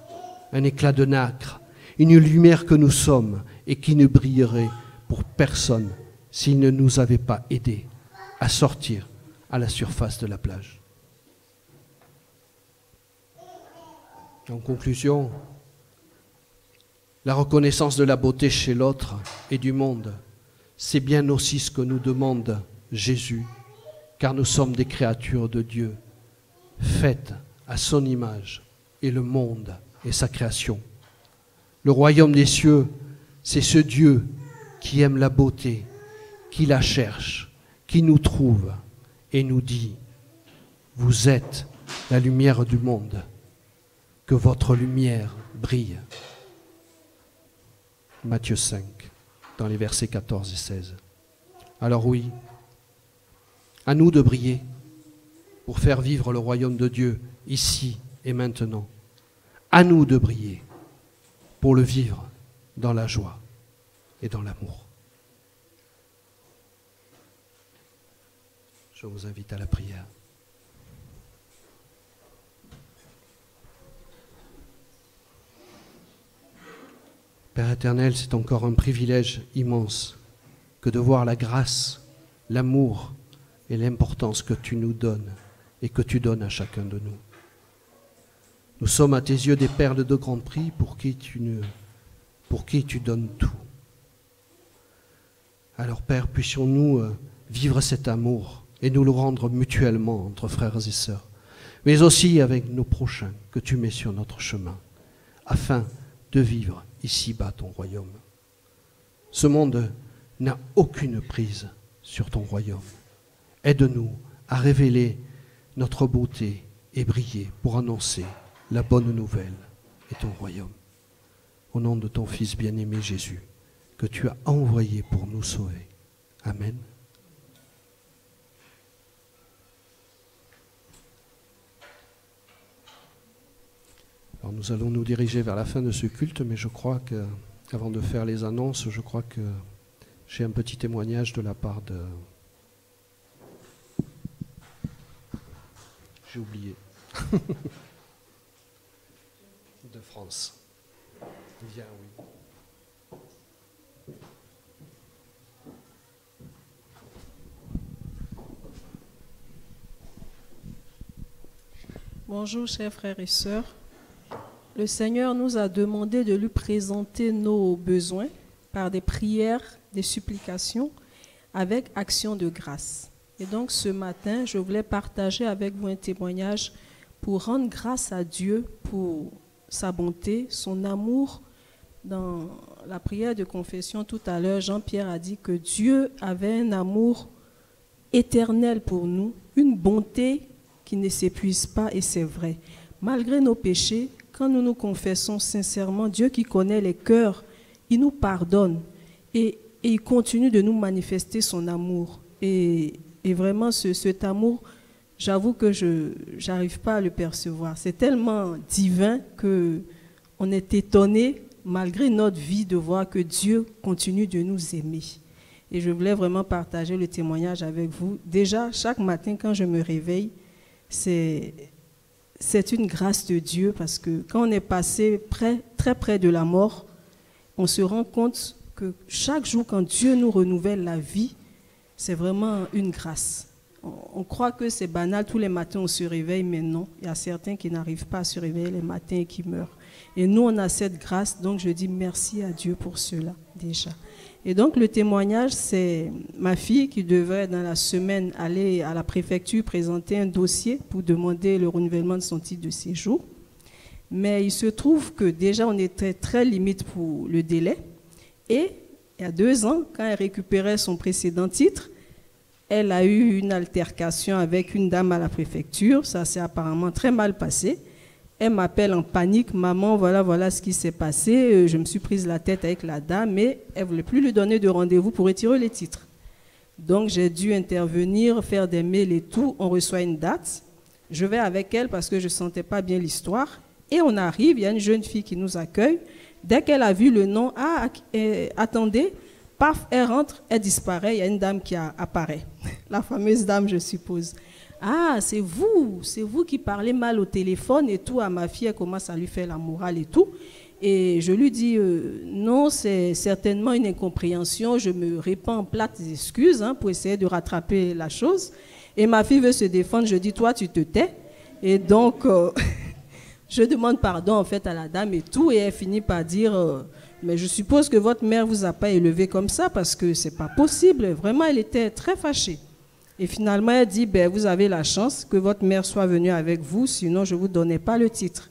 un éclat de nacre, une lumière que nous sommes et qui ne brillerait pour personne s'il ne nous avait pas aidés à sortir à la surface de la plage. En conclusion, la reconnaissance de la beauté chez l'autre et du monde, c'est bien aussi ce que nous demande Jésus, car nous sommes des créatures de Dieu, faites à son image, et le monde est sa création. Le royaume des cieux, c'est ce Dieu qui aime la beauté, qui la cherche, qui nous trouve et nous dit, vous êtes la lumière du monde, que votre lumière brille. Matthieu 5, dans les versets 14 et 16. Alors oui, à nous de briller pour faire vivre le royaume de Dieu ici et maintenant. À nous de briller pour le vivre dans la joie et dans l'amour. Je vous invite à la prière. Père éternel, c'est encore un privilège immense que de voir la grâce, l'amour et l'importance que tu nous donnes et que tu donnes à chacun de nous. Nous sommes à tes yeux des perles de grand prix pour qui tu donnes tout. Alors Père, puissions-nous vivre cet amour et nous le rendre mutuellement entre frères et sœurs, mais aussi avec nos prochains que tu mets sur notre chemin, afin de vivre ici-bas ton royaume. Ce monde n'a aucune prise sur ton royaume. Aide-nous à révéler notre beauté et briller pour annoncer la bonne nouvelle et ton royaume. Au nom de ton Fils bien-aimé Jésus, que tu as envoyé pour nous sauver. Amen. Alors nous allons nous diriger vers la fin de ce culte, mais je crois que, avant de faire les annonces, je crois que j'ai un petit témoignage de la part de... J'ai oublié. De France. Viens, oui. Bonjour, chers frères et sœurs. Le Seigneur nous a demandé de lui présenter nos besoins par des prières, des supplications, avec action de grâce. Et donc ce matin, je voulais partager avec vous un témoignage pour rendre grâce à Dieu pour sa bonté, son amour. Dans la prière de confession tout à l'heure, Jean-Pierre a dit que Dieu avait un amour éternel pour nous, une bonté qui ne s'épuise pas, et c'est vrai. Malgré nos péchés, quand nous nous confessons sincèrement, Dieu qui connaît les cœurs, il nous pardonne et il continue de nous manifester son amour. Et vraiment, cet amour, j'avoue que je n'arrive pas à le percevoir. C'est tellement divin qu'on est étonné, malgré notre vie, de voir que Dieu continue de nous aimer. Et je voulais vraiment partager le témoignage avec vous. Déjà, chaque matin, quand je me réveille, c'est une grâce de Dieu, parce que quand on est passé très près de la mort, on se rend compte que chaque jour, quand Dieu nous renouvelle la vie, c'est vraiment une grâce. On croit que c'est banal, tous les matins on se réveille, mais non, il y a certains qui n'arrivent pas à se réveiller les matins et qui meurent. Et nous, on a cette grâce, donc je dis merci à Dieu pour cela déjà. Et donc le témoignage, c'est ma fille qui devait dans la semaine aller à la préfecture présenter un dossier pour demander le renouvellement de son titre de séjour. Mais il se trouve que déjà on était très limite pour le délai. Et il y a 2 ans, quand elle récupérait son précédent titre, elle a eu une altercation avec une dame à la préfecture. Ça s'est apparemment très mal passé. Elle m'appelle en panique, maman, voilà ce qui s'est passé. Je me suis prise la tête avec la dame, mais elle ne voulait plus lui donner de rendez-vous pour retirer les titres. Donc j'ai dû intervenir, faire des mails et tout. On reçoit une date. Je vais avec elle parce que je ne sentais pas bien l'histoire. Et on arrive, il y a une jeune fille qui nous accueille. Dès qu'elle a vu le nom, attendez, paf, elle rentre, elle disparaît. Il y a une dame qui apparaît. La fameuse dame, je suppose. Ah, c'est vous qui parlez mal au téléphone et tout. À ma fille, elle commence à lui faire la morale et tout. Et je lui dis, non, c'est certainement une incompréhension. Je me répands en plates excuses pour essayer de rattraper la chose. Et ma fille veut se défendre. Je dis, toi, tu te tais. Et donc, je demande pardon en fait à la dame et tout. Et elle finit par dire, mais je suppose que votre mère ne vous a pas élevé comme ça parce que ce n'est pas possible. Vraiment, elle était très fâchée. Et finalement, elle dit, vous avez la chance que votre mère soit venue avec vous, sinon je ne vous donnais pas le titre.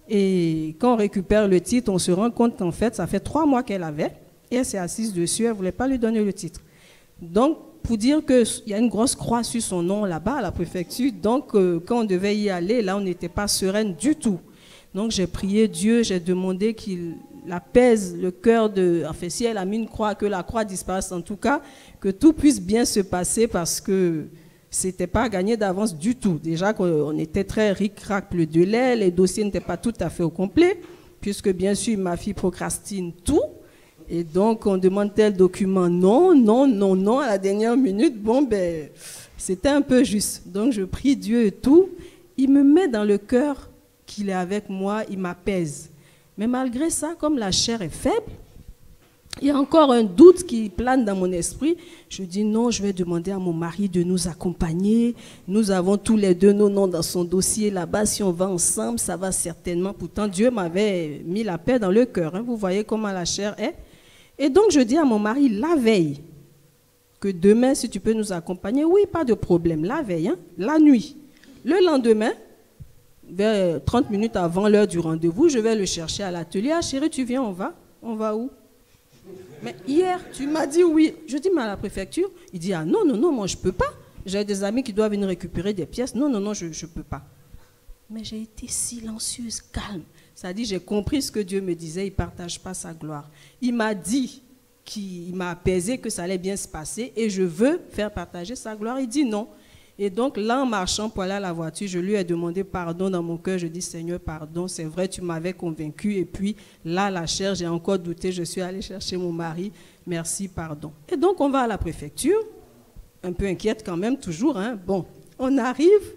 Et quand on récupère le titre, on se rend compte qu'en fait, ça fait 3 mois qu'elle avait, et elle s'est assise dessus, elle ne voulait pas lui donner le titre. Donc, pour dire qu'il y a une grosse croix sur son nom là-bas à la préfecture, donc quand on devait y aller, là, on n'était pas sereine du tout. Donc, j'ai prié Dieu, j'ai demandé qu'il apaise le cœur de... Enfin, si elle a mis une croix, que la croix disparaisse en tout cas, que tout puisse bien se passer parce que ce n'était pas gagné d'avance du tout. Déjà qu'on était très ric-rac, bleu de lait, les dossiers n'étaient pas tout à fait au complet, puisque bien sûr ma fille procrastine tout. Et donc on demande tel document, non, à la dernière minute, c'était un peu juste. Donc je prie Dieu et tout, il me met dans le cœur qu'il est avec moi, il m'apaise. Mais malgré ça, comme la chair est faible, il y a encore un doute qui plane dans mon esprit. Je dis non, je vais demander à mon mari de nous accompagner. Nous avons tous les deux nos noms dans son dossier là-bas. Si on va ensemble, ça va certainement. Pourtant, Dieu m'avait mis la paix dans le cœur. Hein. Vous voyez comment la chair est. Et donc, je dis à mon mari la veille que demain, si tu peux nous accompagner, oui, pas de problème. La veille, hein, la nuit. Le lendemain, vers 30 minutes avant l'heure du rendez-vous, je vais le chercher à l'atelier. Ah chérie, tu viens, on va? On va où? Mais hier, tu m'as dit oui. Je dis, mais à la préfecture. Il dit, ah non, non, non, moi je ne peux pas. J'ai des amis qui doivent venir récupérer des pièces. Non, non, non, je ne peux pas. Mais j'ai été silencieuse, calme. Ça dit, j'ai compris ce que Dieu me disait, il ne partage pas sa gloire. Il m'a dit, il m'a apaisé que ça allait bien se passer et je veux faire partager sa gloire. Il dit non. Et donc là, en marchant pour aller à la voiture, je lui ai demandé pardon dans mon cœur. Je dis, Seigneur, pardon, c'est vrai, tu m'avais convaincu. Et puis là, la chair, j'ai encore douté. Je suis allée chercher mon mari. Merci, pardon. Et donc, on va à la préfecture. Un peu inquiète quand même, toujours. Hein. Bon, on arrive.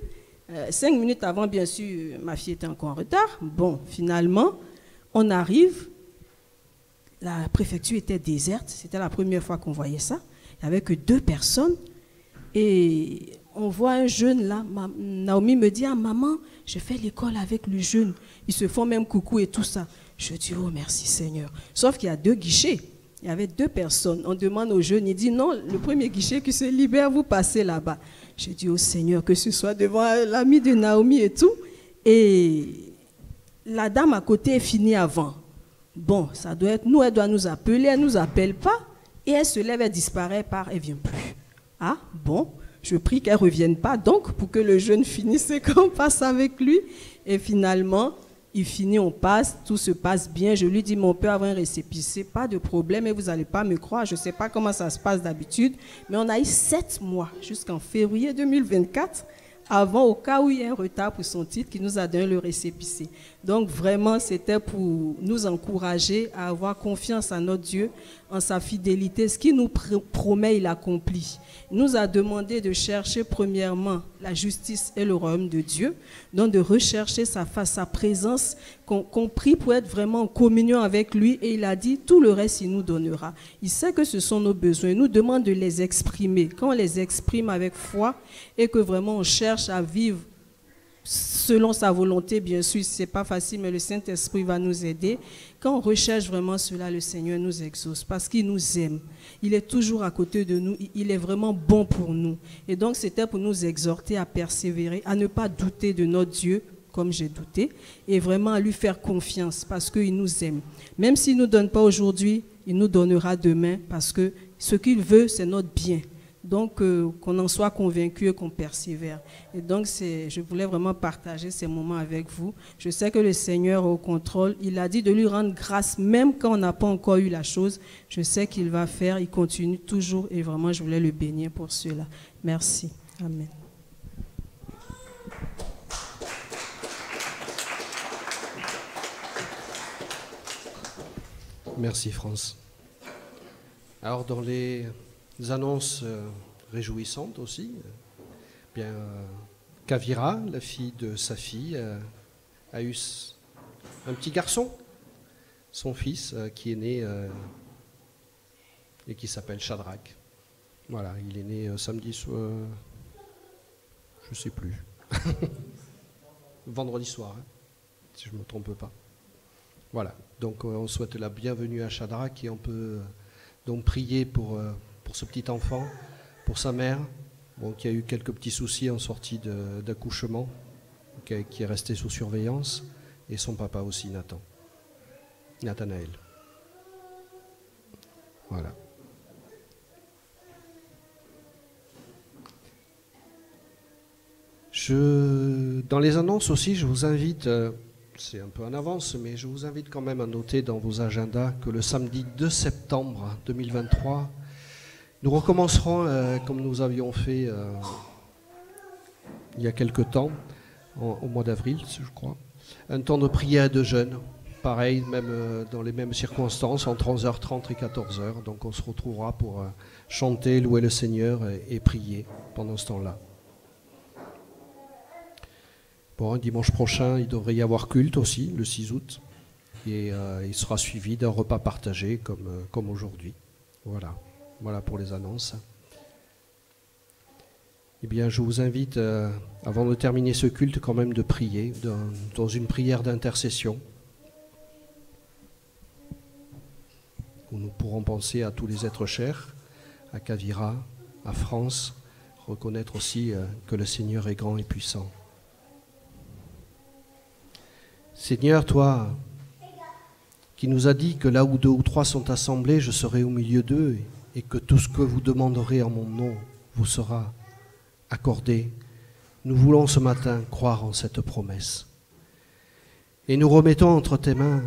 5 minutes avant, bien sûr, ma fille était encore en retard. Bon, finalement, on arrive. La préfecture était déserte. C'était la première fois qu'on voyait ça. Il n'y avait que 2 personnes. Et on voit un jeune là, Naomi me dit, ah maman, je fais l'école avec le jeune. Ils se font même coucou et tout ça. Je dis, oh merci Seigneur. Sauf qu'il y a 2 guichets. Il y avait 2 personnes. On demande au jeune, il dit, non, le premier guichet qui se libère, vous passez là-bas. Je dis, oh Seigneur, que ce soit devant l'ami de Naomi et tout. Et la dame à côté est finie avant. Bon, ça doit être nous, elle doit nous appeler, elle ne nous appelle pas. Et elle se lève, elle disparaît, elle ne vient plus. Ah, bon. Je prie qu'elle ne revienne pas, donc, pour que le jeune finisse et qu'on passe avec lui. Et finalement, il finit, on passe, tout se passe bien. Je lui dis, mon père avoir un récépissé, pas de problème, et vous n'allez pas me croire. Je ne sais pas comment ça se passe d'habitude, mais on a eu 7 mois jusqu'en février 2024, avant, au cas où il y a un retard pour son titre, qui nous a donné le récépissé. Donc, vraiment, c'était pour nous encourager à avoir confiance en notre Dieu, en sa fidélité. Ce qu'il nous promet, il accomplit. Il nous a demandé de chercher premièrement la justice et le royaume de Dieu, donc de rechercher sa face, sa présence, qu'on prie pour être vraiment en communion avec lui. Et il a dit, tout le reste, il nous donnera. Il sait que ce sont nos besoins. Il nous demande de les exprimer. Quand on les exprime avec foi et que vraiment on cherche à vivre selon sa volonté, bien sûr, ce n'est pas facile, mais le Saint-Esprit va nous aider. Quand on recherche vraiment cela, le Seigneur nous exauce parce qu'il nous aime. Il est toujours à côté de nous. Il est vraiment bon pour nous. Et donc, c'était pour nous exhorter à persévérer, à ne pas douter de notre Dieu, comme j'ai douté, et vraiment à lui faire confiance parce qu'il nous aime. Même s'il ne nous donne pas aujourd'hui, il nous donnera demain parce que ce qu'il veut, c'est notre bien. Donc, qu'on en soit convaincu et qu'on persévère. Et donc, je voulais vraiment partager ces moments avec vous. Je sais que le Seigneur est au contrôle. Il a dit de lui rendre grâce, même quand on n'a pas encore eu la chose. Je sais qu'il va faire, il continue toujours. Et vraiment, je voulais le bénir pour cela. Merci. Amen. Merci, France. Alors, dans les annonces réjouissantes aussi, bien, Kavira, la fille de sa fille, a eu un petit garçon, son fils, qui est né et qui s'appelle Shadrach. Voilà, il est né samedi, je ne sais plus, vendredi soir, hein, si je ne me trompe pas. Voilà, donc on souhaite la bienvenue à Shadrach et on peut donc prier pour ce petit enfant, pour sa mère, bon, qui a eu quelques petits soucis en sortie d'accouchement, qui est resté sous surveillance, et son papa aussi, Nathanaël. Voilà. Dans les annonces aussi, je vous invite, c'est un peu en avance, mais je vous invite quand même à noter dans vos agendas que le samedi 2 septembre 2023, nous recommencerons, comme nous avions fait il y a quelque temps, au mois d'avril, je crois, un temps de prière et de jeûne, pareil, même dans les mêmes circonstances, entre 11h30 et 14h. Donc on se retrouvera pour chanter, louer le Seigneur et prier pendant ce temps-là. Bon, dimanche prochain, il devrait y avoir culte aussi, le 6 août. Et il sera suivi d'un repas partagé comme aujourd'hui. Voilà pour les annonces. Eh bien, je vous invite, avant de terminer ce culte, quand même de prier dans une prière d'intercession, où nous pourrons penser à tous les êtres chers, à Kavira, à France, reconnaître aussi que le Seigneur est grand et puissant. Seigneur, toi qui nous as dit que là où 2 ou 3 sont assemblés, je serai au milieu d'eux, et que tout ce que vous demanderez en mon nom vous sera accordé, nous voulons ce matin croire en cette promesse. Et nous remettons entre tes mains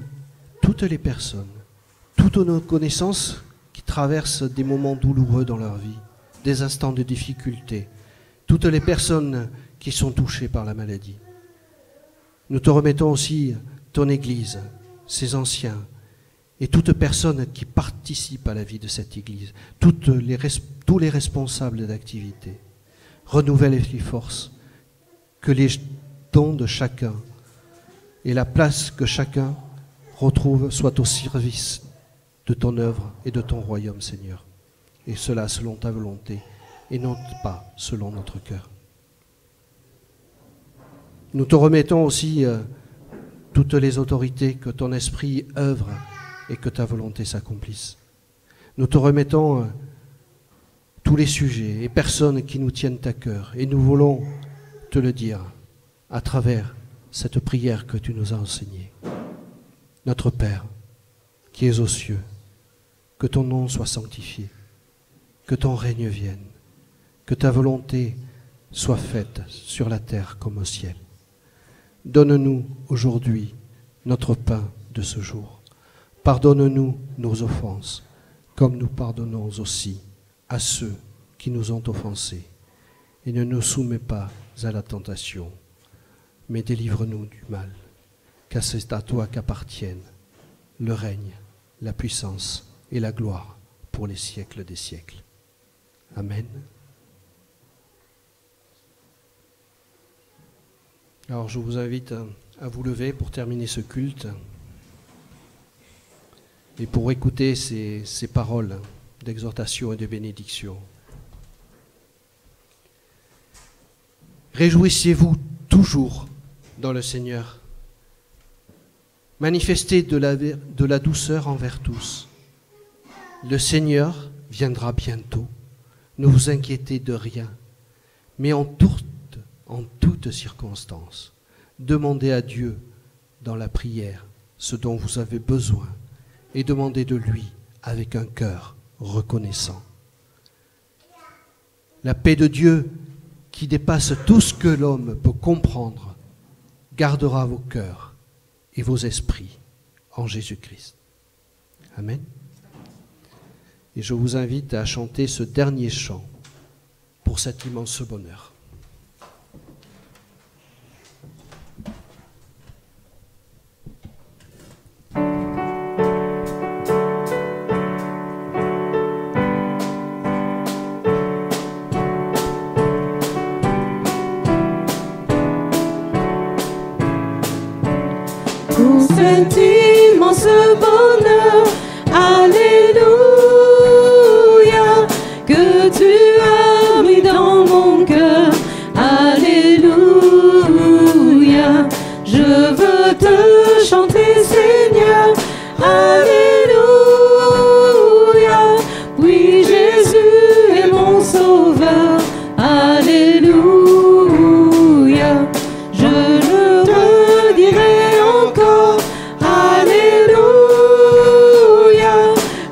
toutes les personnes, toutes nos connaissances qui traversent des moments douloureux dans leur vie, des instants de difficulté, toutes les personnes qui sont touchées par la maladie. Nous te remettons aussi ton Église, ses anciens, et toute personne qui participe à la vie de cette Église, tous les responsables d'activité. Renouvelle les forces, que les dons de chacun et la place que chacun retrouve soient au service de ton œuvre et de ton royaume, Seigneur. Et cela selon ta volonté, et non pas selon notre cœur. Nous te remettons aussi toutes les autorités, que ton esprit œuvre et que ta volonté s'accomplisse. Nous te remettons tous les sujets et personnes qui nous tiennent à cœur, et nous voulons te le dire à travers cette prière que tu nous as enseignée. Notre Père, qui es aux cieux, que ton nom soit sanctifié, que ton règne vienne, que ta volonté soit faite sur la terre comme au ciel. Donne-nous aujourd'hui notre pain de ce jour. Pardonne-nous nos offenses, comme nous pardonnons aussi à ceux qui nous ont offensés. Et ne nous soumets pas à la tentation, mais délivre-nous du mal, car c'est à toi qu'appartiennent le règne, la puissance et la gloire pour les siècles des siècles. Amen. Alors je vous invite à vous lever pour terminer ce culte et pour écouter ces paroles d'exhortation et de bénédiction. Réjouissez-vous toujours dans le Seigneur. Manifestez de la douceur envers tous. Le Seigneur viendra bientôt. Ne vous inquiétez de rien, mais en toutes circonstances, demandez à Dieu dans la prière ce dont vous avez besoin et demandez de lui avec un cœur reconnaissant. La paix de Dieu qui dépasse tout ce que l'homme peut comprendre gardera vos cœurs et vos esprits en Jésus-Christ. Amen. Et je vous invite à chanter ce dernier chant pour cet immense bonheur. Pour cet immense bonheur, alléluia, que tu as mis dans mon cœur, alléluia, je veux te chanter, Seigneur, alléluia, oui, Jésus est mon sauveur, alléluia, je le redirai encore, alléluia,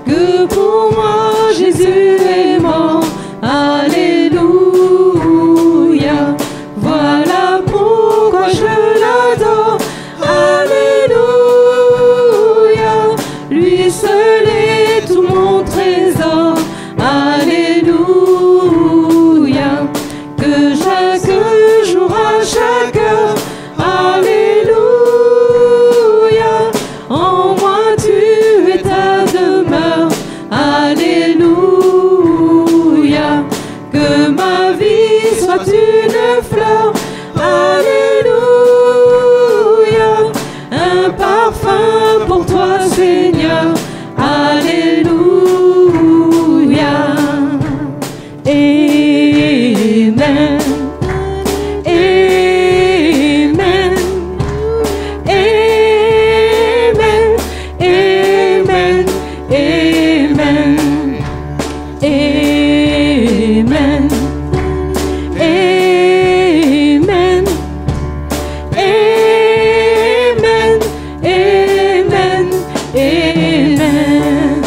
que pour moi Jésus est mort, alléluia, voilà pourquoi je l'adore, alléluia, lui seul est tout mon trésor, alléluia, que chaque jour à chaque heure, alléluia, en moi tu es ta demeure, alléluia, que ma vie soit une fleur, alléluia, un un parfum pour toi, Seigneur. Alléluia. Amen. Amen. Amen. Amen. Amen. Amen. Amen. Amen. Amen. Amen.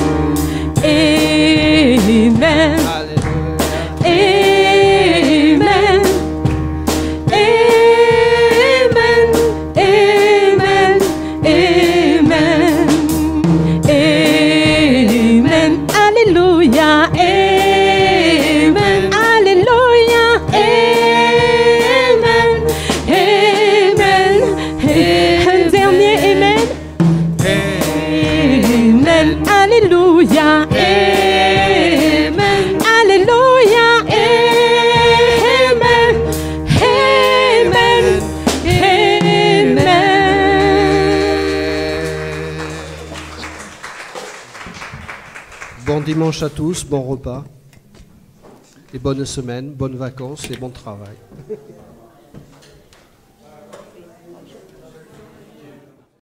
Amen. Amen. Amen. Amen. Amen. Alléluia. Amen. Alléluia. Amen. Amen. Un dernier amen. Amen. Alléluia. Amen. Alléluia. Amen. Amen. Amen. Bon dimanche à tous, bon repas, et bonne semaine, bonnes vacances et bon travail.